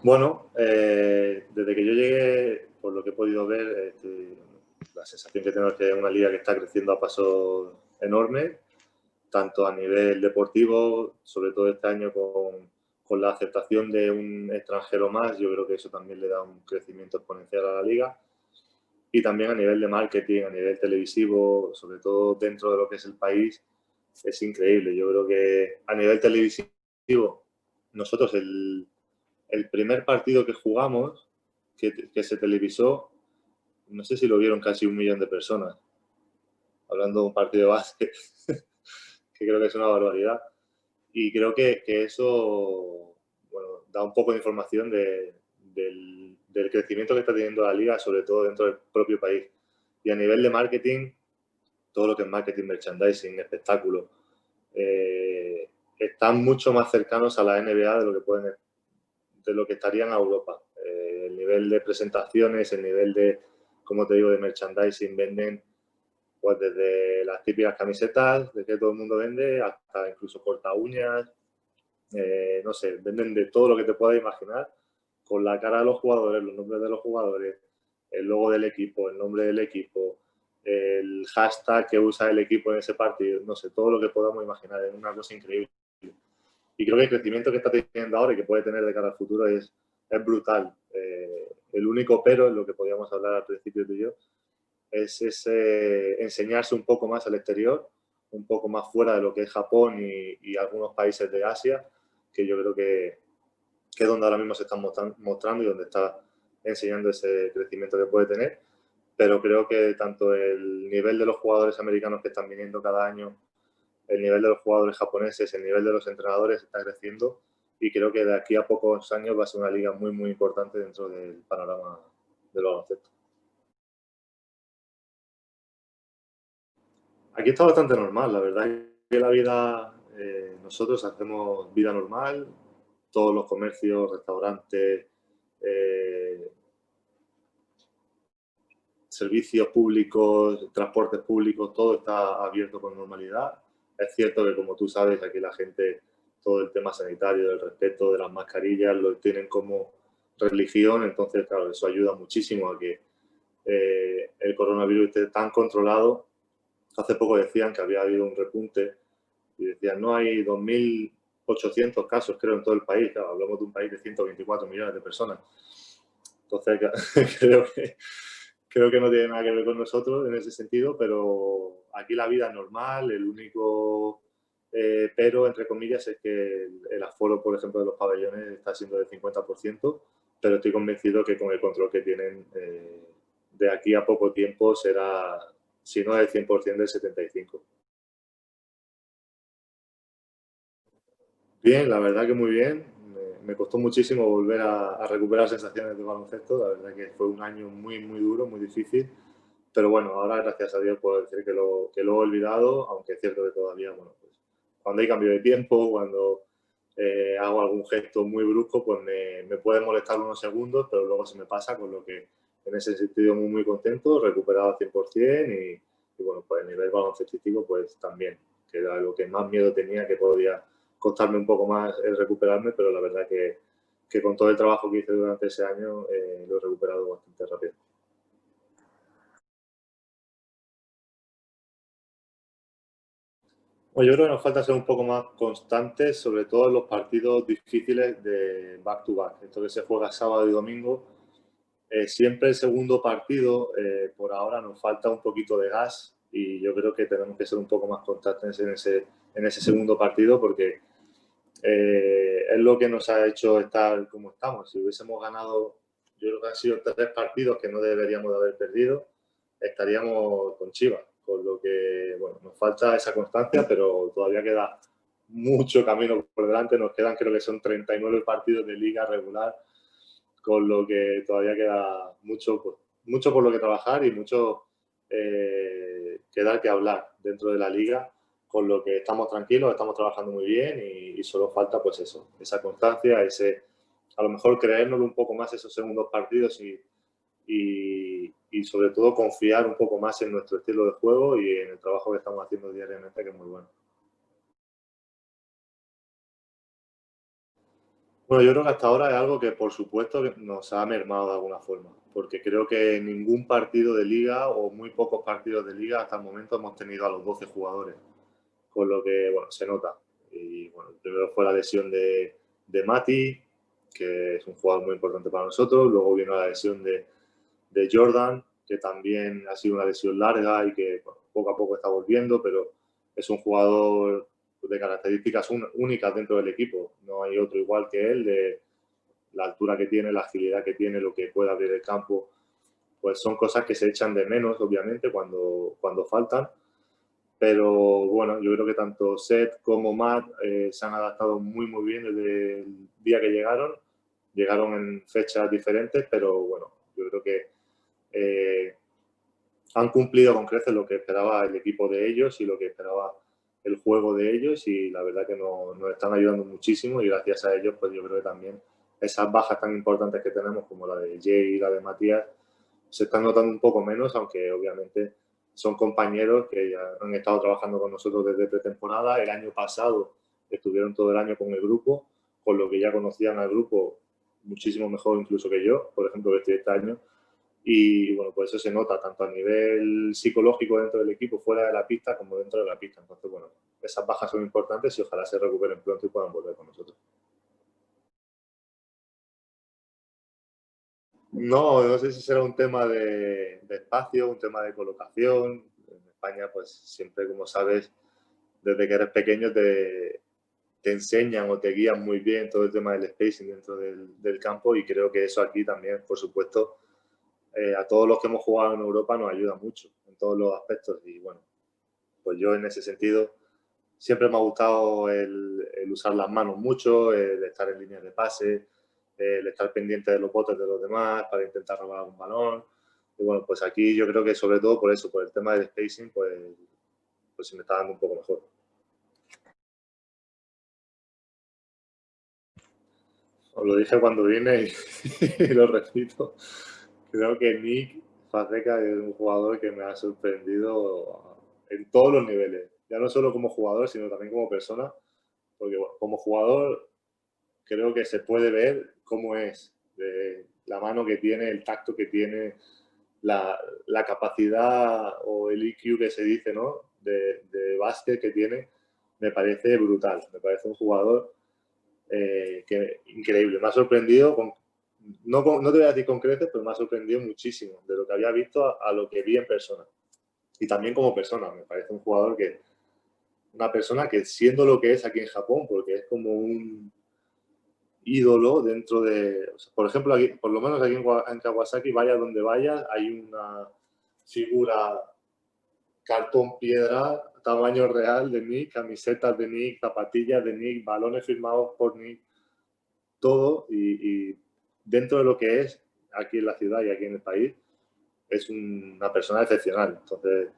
Bueno, desde que yo llegué, por lo que he podido ver, la sensación que tengo es que es una liga que está creciendo a pasos enormes, tanto a nivel deportivo, sobre todo este año con la aceptación de un extranjero más, yo creo que eso también le da un crecimiento exponencial a la liga, y también a nivel de marketing, a nivel televisivo, sobre todo dentro de lo que es el país, es increíble. Yo creo que a nivel televisivo, nosotros el primer partido que jugamos, que se televisó, no sé si lo vieron casi 1 millón de personas, hablando de un partido de básquet, que creo que es una barbaridad. Y creo que eso, bueno, da un poco de información del crecimiento que está teniendo la liga, sobre todo dentro del propio país. Y a nivel de marketing, todo lo que es marketing, merchandising, espectáculo, están mucho más cercanos a la NBA de lo que estarían a Europa. El nivel de presentaciones, el nivel de, como te digo, de merchandising, venden pues desde las típicas camisetas de que todo el mundo vende hasta incluso corta uñas, no sé, venden de todo lo que te puedas imaginar con la cara de los jugadores, los nombres de los jugadores, el logo del equipo, el nombre del equipo, el hashtag que usa el equipo en ese partido, no sé, todo lo que podamos imaginar, es una cosa increíble. Y creo que el crecimiento que está teniendo ahora y que puede tener de cara al futuro es brutal. El único pero, en lo que podíamos hablar al principio tú y yo, es ese enseñarse un poco más al exterior, un poco más fuera de lo que es Japón y algunos países de Asia, que yo creo que es donde ahora mismo se están mostrando y donde está enseñando ese crecimiento que puede tener. Pero creo que tanto el nivel de los jugadores americanos que están viniendo cada año, el nivel de los jugadores japoneses, el nivel de los entrenadores está creciendo y creo que de aquí a pocos años va a ser una liga muy, muy importante dentro del panorama del baloncesto. Aquí está bastante normal, la verdad es que la vida, nosotros hacemos vida normal, todos los comercios, restaurantes, eh, servicios públicos, transportes públicos, todo está abierto con normalidad. Es cierto que, como tú sabes, aquí la gente, todo el tema sanitario, del respeto de las mascarillas, lo tienen como religión, entonces, claro, eso ayuda muchísimo a que el coronavirus esté tan controlado. Hace poco decían que había habido un repunte y decían, no hay 2.800 casos, creo, en todo el país. Claro, hablamos de un país de 124 millones de personas. Entonces, creo que no tiene nada que ver con nosotros en ese sentido, pero aquí la vida es normal. El único pero, entre comillas, es que el aforo, por ejemplo, de los pabellones está siendo del 50%, pero estoy convencido que con el control que tienen, de aquí a poco tiempo será, si no del 100%, del 75%. Bien, la verdad que muy bien. Me costó muchísimo volver a recuperar sensaciones de baloncesto. La verdad que fue un año muy, muy duro, muy difícil. Pero bueno, ahora gracias a Dios puedo decir que lo he olvidado, aunque es cierto que todavía, bueno, pues cuando hay cambio de tiempo, cuando hago algún gesto muy brusco, pues me puede molestar unos segundos, pero luego se me pasa, con lo que en ese sentido muy, muy contento, recuperado al 100% y bueno, pues a nivel baloncestístico, pues también, que era lo que más miedo tenía, que podía costarme un poco más el recuperarme, pero la verdad que con todo el trabajo que hice durante ese año lo he recuperado bastante rápido. Bueno, yo creo que nos falta ser un poco más constantes, sobre todo en los partidos difíciles de back to back. Esto que se juega sábado y domingo. Siempre el segundo partido, por ahora, nos falta un poquito de gas y yo creo que tenemos que ser un poco más constantes en ese segundo partido porque es lo que nos ha hecho estar como estamos. Si hubiésemos ganado, yo creo que han sido 3 partidos que no deberíamos de haber perdido, estaríamos con Chivas. Con lo que, bueno, nos falta esa constancia, pero todavía queda mucho camino por delante. Nos quedan, creo que son 39 partidos de liga regular, con lo que todavía queda mucho, pues, mucho por lo que trabajar y mucho que dar que hablar dentro de la liga, con lo que estamos tranquilos, estamos trabajando muy bien y solo falta pues eso, esa constancia, a lo mejor creérnoslo un poco más esos segundos partidos y sobre todo confiar un poco más en nuestro estilo de juego y en el trabajo que estamos haciendo diariamente, que es muy bueno. Bueno, yo creo que hasta ahora es algo que, por supuesto, que nos ha mermado de alguna forma, porque creo que en ningún partido de liga o muy pocos partidos de liga hasta el momento hemos tenido a los 12 jugadores, con lo que, bueno, se nota. Y bueno, el primero fue la lesión de Mati, que es un jugador muy importante para nosotros, luego vino la lesión de Jordan, que también ha sido una lesión larga y que bueno, poco a poco está volviendo, pero es un jugador de características únicas dentro del equipo. No hay otro igual que él, de la altura que tiene, la agilidad que tiene, lo que puede abrir el campo, pues son cosas que se echan de menos, obviamente, cuando faltan. Pero bueno, yo creo que tanto Seth como Matt se han adaptado muy, muy bien desde el día que llegaron. Llegaron en fechas diferentes, pero bueno, yo creo que eh, han cumplido con creces lo que esperaba el equipo de ellos y lo que esperaba el juego de ellos y la verdad que nos están ayudando muchísimo y gracias a ellos pues yo creo que también esas bajas tan importantes que tenemos como la de Jay y la de Matías se están notando un poco menos, aunque obviamente son compañeros que ya han estado trabajando con nosotros desde pretemporada. El año pasado estuvieron todo el año con el grupo, con lo que ya conocían al grupo muchísimo mejor incluso que yo, por ejemplo, que estoy este año. Y bueno, pues eso se nota tanto a nivel psicológico dentro del equipo, fuera de la pista, como dentro de la pista. Entonces, bueno, esas bajas son importantes y ojalá se recuperen pronto y puedan volver con nosotros. No, no sé si será un tema de espacio, un tema de colocación. En España, pues siempre, como sabes, desde que eres pequeño te enseñan o te guían muy bien todo el tema del spacing dentro del campo y creo que eso aquí también, por supuesto, a todos los que hemos jugado en Europa nos ayuda mucho en todos los aspectos y bueno, pues yo en ese sentido siempre me ha gustado el usar las manos mucho, el estar en líneas de pase, el estar pendiente de los botes de los demás para intentar robar un balón. Y bueno, pues aquí yo creo que sobre todo por eso, por el tema del spacing, pues se me está dando un poco mejor. Os lo dije cuando vine y, y lo repito. Creo que Nick Fazeca es un jugador que me ha sorprendido en todos los niveles. Ya no solo como jugador, sino también como persona. Porque bueno, como jugador creo que se puede ver cómo es, la mano que tiene, el tacto que tiene, la capacidad o el IQ que se dice, ¿no? De básquet que tiene, me parece brutal. Me parece un jugador increíble. Me ha sorprendido, no te voy a decir con creces, pero me ha sorprendido muchísimo de lo que había visto a lo que vi en persona. Y también como persona, me parece un jugador que, una persona que siendo lo que es aquí en Japón, porque es como un ídolo dentro de, o sea, por ejemplo, aquí, por lo menos aquí en Kawasaki, vaya donde vayas, hay una figura cartón piedra, tamaño real de Nick, camisetas de Nick, zapatillas de Nick, balones firmados por Nick, todo y dentro de lo que es aquí en la ciudad y aquí en el país, es una persona excepcional. Entonces,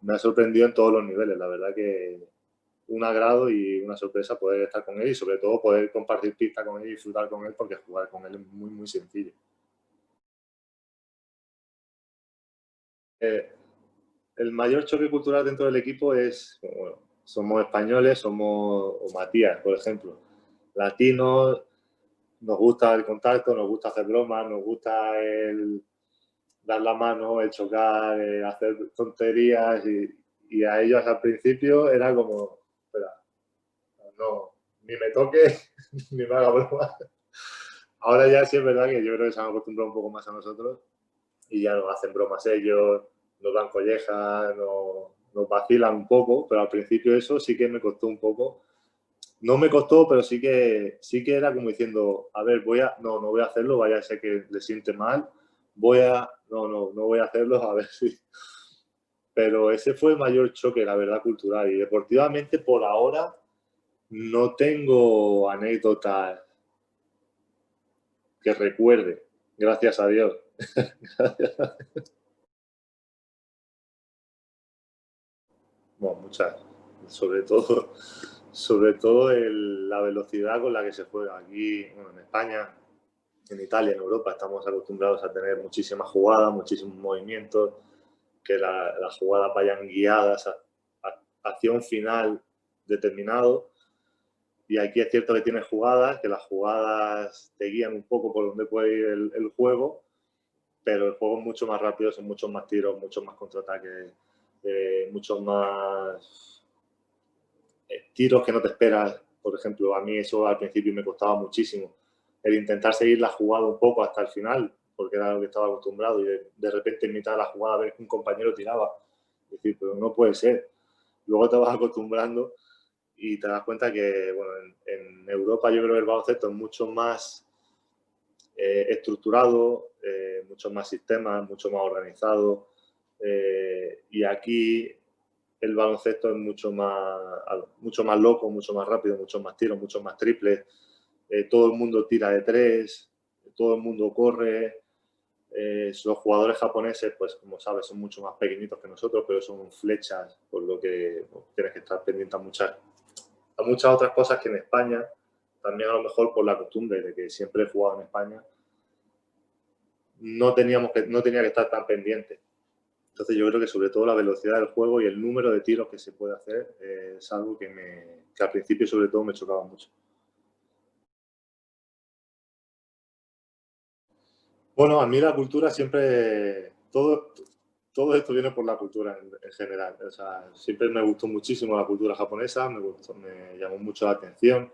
me ha sorprendido en todos los niveles. La verdad que un agrado y una sorpresa poder estar con él y sobre todo poder compartir pista con él y disfrutar con él porque jugar con él es muy, muy sencillo. Eh, el mayor choque cultural dentro del equipo es, bueno, somos españoles, somos, o Matías, por ejemplo, latinos, nos gusta el contacto, nos gusta hacer bromas, nos gusta el dar la mano, el chocar, hacer tonterías y a ellos al principio era como, espera, no, ni me toque, ni me haga broma. Ahora ya sí es verdad que yo creo que se han acostumbrado un poco más a nosotros y ya nos hacen bromas ellos, nos dan collejas, nos vacilan un poco, pero al principio eso sí que me costó un poco. No me costó, pero sí que era como diciendo, a ver, no voy a hacerlo, vaya a ser que le siente mal, no voy a hacerlo, a ver si. Pero ese fue el mayor choque, la verdad, cultural. Y deportivamente, por ahora, no tengo anécdotas que recuerde, gracias a Dios. Bueno, muchas. Sobre todo, la velocidad con la que se juega. Aquí, bueno, en España, en Italia, en Europa, estamos acostumbrados a tener muchísimas jugadas, muchísimos movimientos, que las jugadas vayan guiadas hacia un final determinado. Y aquí es cierto que tienes jugadas, que las jugadas te guían un poco por dónde puede ir el juego, pero el juego es mucho más rápido, son muchos más tiros, muchos más contraataques, muchos más tiros que no te esperas. Por ejemplo, a mí eso al principio me costaba muchísimo. El intentar seguir la jugada un poco hasta el final, porque era lo que estaba acostumbrado, y de repente en mitad de la jugada ver que un compañero tiraba. Es decir, pero no puede ser. Luego te vas acostumbrando y te das cuenta que, bueno, en Europa yo creo que el baloncesto es mucho más estructurado, muchos más sistemas, mucho más organizado. Y aquí el baloncesto es mucho más loco, mucho más rápido, muchos más tiros, muchos más triples. Todo el mundo tira de tres, todo el mundo corre. Los jugadores japoneses, pues como sabes, son mucho más pequeñitos que nosotros, pero son flechas, por lo que tienes que estar pendiente a muchas otras cosas que en España, también a lo mejor por la costumbre de que siempre he jugado en España, no tenía que estar tan pendiente. Entonces yo creo que sobre todo la velocidad del juego y el número de tiros que se puede hacer es algo que al principio sobre todo me chocaba mucho. Bueno, a mí la cultura siempre, todo esto viene por la cultura en general. O sea, siempre me gustó muchísimo la cultura japonesa, me llamó mucho la atención,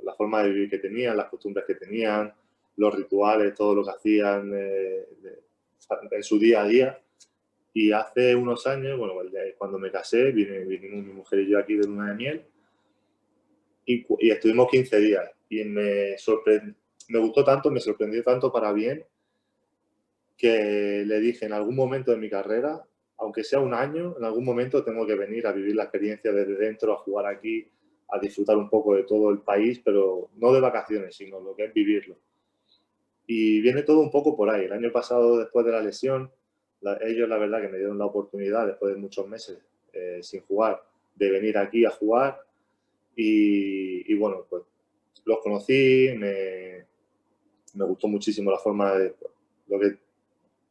la forma de vivir que tenían, las costumbres que tenían, los rituales, todo lo que hacían en su día a día. Y hace unos años, bueno, cuando me casé, vinimos mi mujer y yo aquí de luna de miel y estuvimos 15 días. Y me gustó tanto, me sorprendió tanto para bien, que le dije en algún momento de mi carrera, aunque sea un año, en algún momento tengo que venir a vivir la experiencia desde dentro, a jugar aquí, a disfrutar un poco de todo el país, pero no de vacaciones, sino lo que es vivirlo. Y viene todo un poco por ahí. El año pasado, después de la lesión, ellos la verdad que me dieron la oportunidad, después de muchos meses sin jugar, de venir aquí a jugar. Y bueno, pues los conocí, me gustó muchísimo la forma de lo que,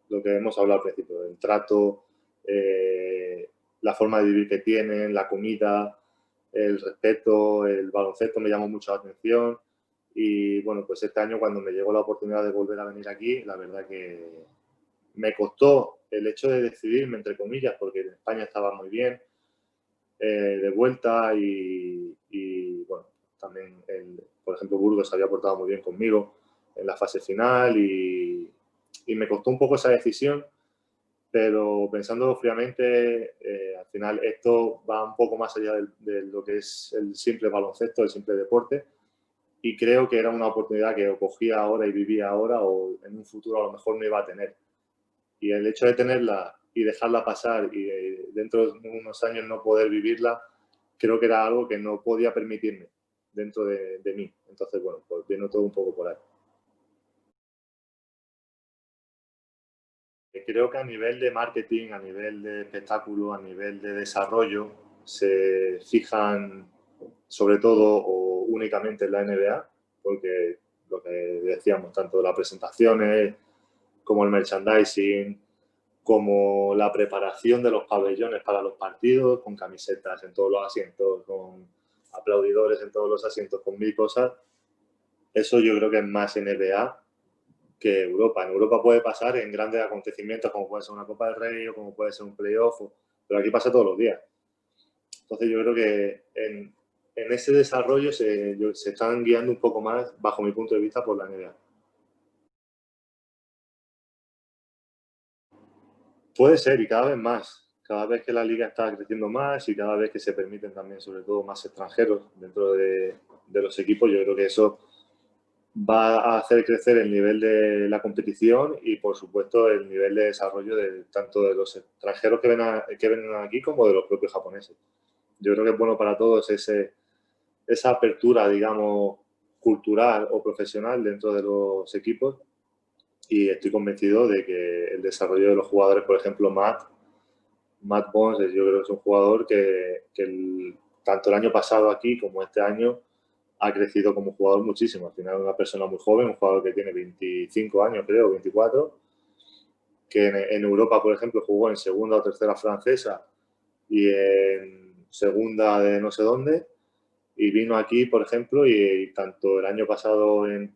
lo que hemos hablado al principio, el trato, la forma de vivir que tienen, la comida, el respeto, el baloncesto me llamó mucho la atención. Y bueno, pues este año cuando me llegó la oportunidad de volver a venir aquí, la verdad que me costó el hecho de decidirme, entre comillas, porque en España estaba muy bien, de vuelta y bueno, también, por ejemplo, Burgos se había portado muy bien conmigo en la fase final y me costó un poco esa decisión, pero pensándolo fríamente, al final esto va un poco más allá de lo que es el simple baloncesto, el simple deporte, y creo que era una oportunidad que o cogía ahora y vivía ahora o en un futuro a lo mejor no iba a tener. Y el hecho de tenerla y dejarla pasar y dentro de unos años no poder vivirla, creo que era algo que no podía permitirme dentro de mí. Entonces, bueno, pues viene todo un poco por ahí. Creo que a nivel de marketing, a nivel de espectáculo, a nivel de desarrollo, se fijan sobre todo o únicamente en la NBA, porque lo que decíamos, tanto las presentaciones como el merchandising, como la preparación de los pabellones para los partidos, con camisetas en todos los asientos, con aplaudidores en todos los asientos, con mil cosas. Eso yo creo que es más NBA que Europa. En Europa puede pasar en grandes acontecimientos como puede ser una Copa del Rey o como puede ser un playoff, pero aquí pasa todos los días. Entonces yo creo que en ese desarrollo se están guiando un poco más, bajo mi punto de vista, por la NBA. Puede ser y cada vez más. Cada vez que la liga está creciendo más y cada vez que se permiten también, sobre todo, más extranjeros dentro de los equipos, yo creo que eso va a hacer crecer el nivel de la competición y, por supuesto, el nivel de desarrollo de tanto de los extranjeros que vienen aquí como de los propios japoneses. Yo creo que es bueno para todos esa apertura, digamos, cultural o profesional dentro de los equipos y estoy convencido de que el desarrollo de los jugadores, por ejemplo, Matt Bones, yo creo que es un jugador que tanto el año pasado aquí como este año ha crecido como jugador muchísimo. Al final es una persona muy joven, un jugador que tiene 25 años, creo, 24, que en Europa, por ejemplo, jugó en segunda o tercera francesa y en segunda de no sé dónde, Y vino aquí, por ejemplo, y tanto el año pasado, es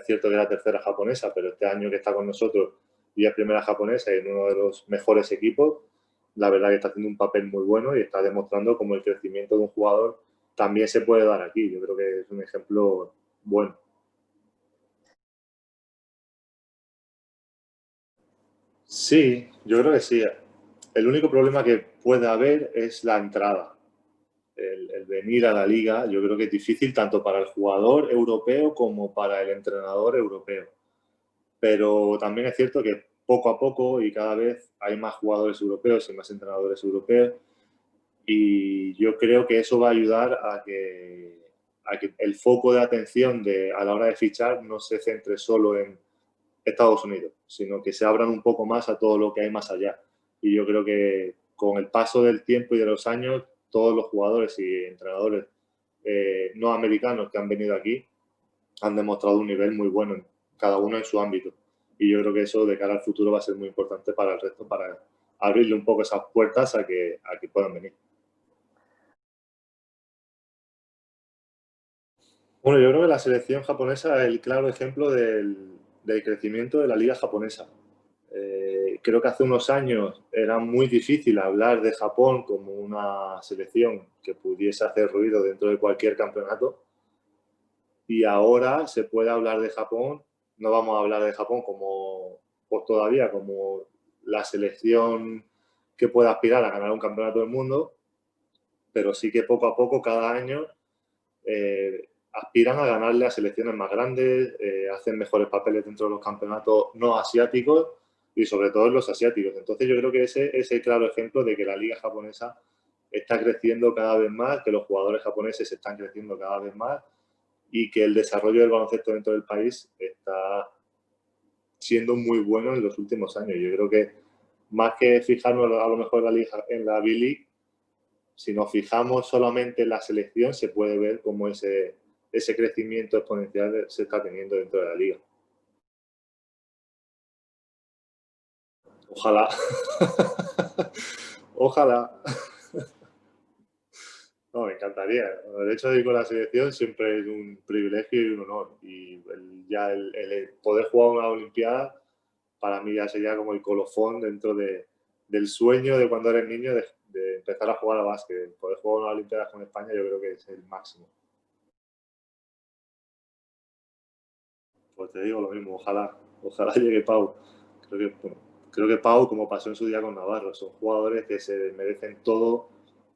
cierto que era tercera japonesa, pero este año que está con nosotros y es primera japonesa y en uno de los mejores equipos, la verdad que está haciendo un papel muy bueno y está demostrando cómo el crecimiento de un jugador también se puede dar aquí. Yo creo que es un ejemplo bueno. Sí, yo creo que sí. El único problema que puede haber es la entrada. El venir a la liga, yo creo que es difícil tanto para el jugador europeo como para el entrenador europeo. Pero también es cierto que poco a poco y cada vez hay más jugadores europeos y más entrenadores europeos y yo creo que eso va a ayudar a que el foco de atención a la hora de fichar no se centre solo en Estados Unidos, sino que se abran un poco más a todo lo que hay más allá. Y yo creo que con el paso del tiempo y de los años, todos los jugadores y entrenadores no americanos que han venido aquí han demostrado un nivel muy bueno, cada uno en su ámbito. Y yo creo que eso de cara al futuro va a ser muy importante para el resto, para abrirle un poco esas puertas a que puedan venir. Bueno, yo creo que la selección japonesa es el claro ejemplo del crecimiento de la liga japonesa. Creo que hace unos años era muy difícil hablar de Japón como una selección que pudiese hacer ruido dentro de cualquier campeonato y ahora se puede hablar de Japón. No vamos a hablar de Japón como, pues todavía, como la selección que pueda aspirar a ganar un campeonato del mundo, pero sí que poco a poco, cada año, aspiran a ganarle a selecciones más grandes, hacen mejores papeles dentro de los campeonatos no asiáticos y sobre todo en los asiáticos. Entonces yo creo que ese es el claro ejemplo de que la liga japonesa está creciendo cada vez más, que los jugadores japoneses están creciendo cada vez más y que el desarrollo del baloncesto dentro del país está siendo muy bueno en los últimos años. Yo creo que más que fijarnos a lo mejor en la B-League, si nos fijamos solamente en la selección, se puede ver cómo ese crecimiento exponencial se está teniendo dentro de la liga. Ojalá. Ojalá. No, me encantaría. El hecho de ir con la selección siempre es un privilegio y un honor. Y el poder jugar una Olimpiada para mí ya sería como el colofón dentro del sueño de cuando eres niño de empezar a jugar a básquet. Poder jugar una Olimpiada con España yo creo que es el máximo. Pues te digo lo mismo, ojalá, ojalá llegue Pau. Creo que, bueno, creo que Pau, como pasó en su día con Navarro, son jugadores que se merecen todo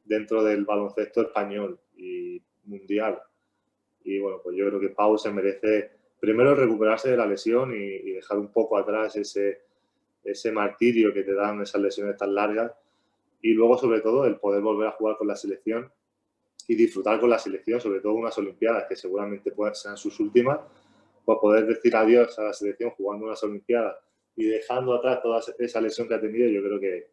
dentro del baloncesto español y mundial. Y bueno, pues yo creo que Pau se merece primero recuperarse de la lesión y dejar un poco atrás ese martirio que te dan esas lesiones tan largas y luego sobre todo el poder volver a jugar con la selección y disfrutar con la selección, sobre todo unas Olimpiadas que seguramente puedan ser sus últimas, pues poder decir adiós a la selección jugando unas Olimpiadas y dejando atrás toda esa lesión que ha tenido, yo creo que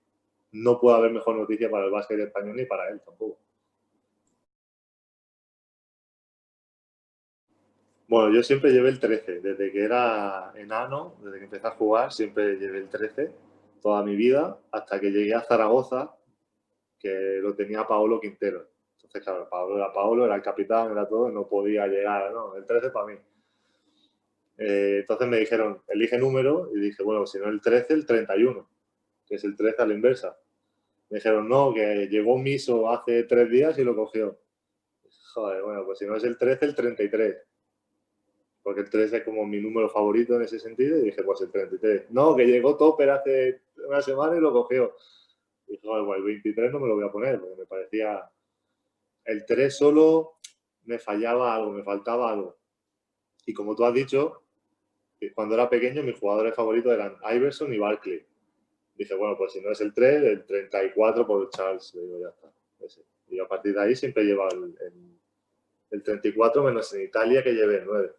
no puede haber mejor noticia para el básquet español ni para él tampoco. Bueno, yo siempre llevé el 13, desde que era enano, desde que empecé a jugar, siempre llevé el 13 toda mi vida, hasta que llegué a Zaragoza, que lo tenía Paolo Quintero. Entonces, claro, Paolo, era el capitán, era todo, no podía llegar, ¿no? El 13 para mí. Entonces me dijeron, elige número, y dije, bueno, si no el 13, el 31, que es el 13 a la inversa. Me dijeron, no, que llegó Miso hace 3 días y lo cogió. Joder, bueno, pues si no es el 13, el 33. Porque el 3 es como mi número favorito en ese sentido, y dije, pues el 33. No, que llegó Topper hace una semana y lo cogió. Y dije, joder, pues el 23 no me lo voy a poner, porque me parecía... El 3 solo me fallaba algo, me faltaba algo. Y como tú has dicho, cuando era pequeño mis jugadores favoritos eran Iverson y Barkley. Dije, bueno, pues si no es el 3, el 34 por Charles. Le digo, ya está. Ese. Y a partir de ahí siempre lleva el 34 menos en Italia que lleve el 9.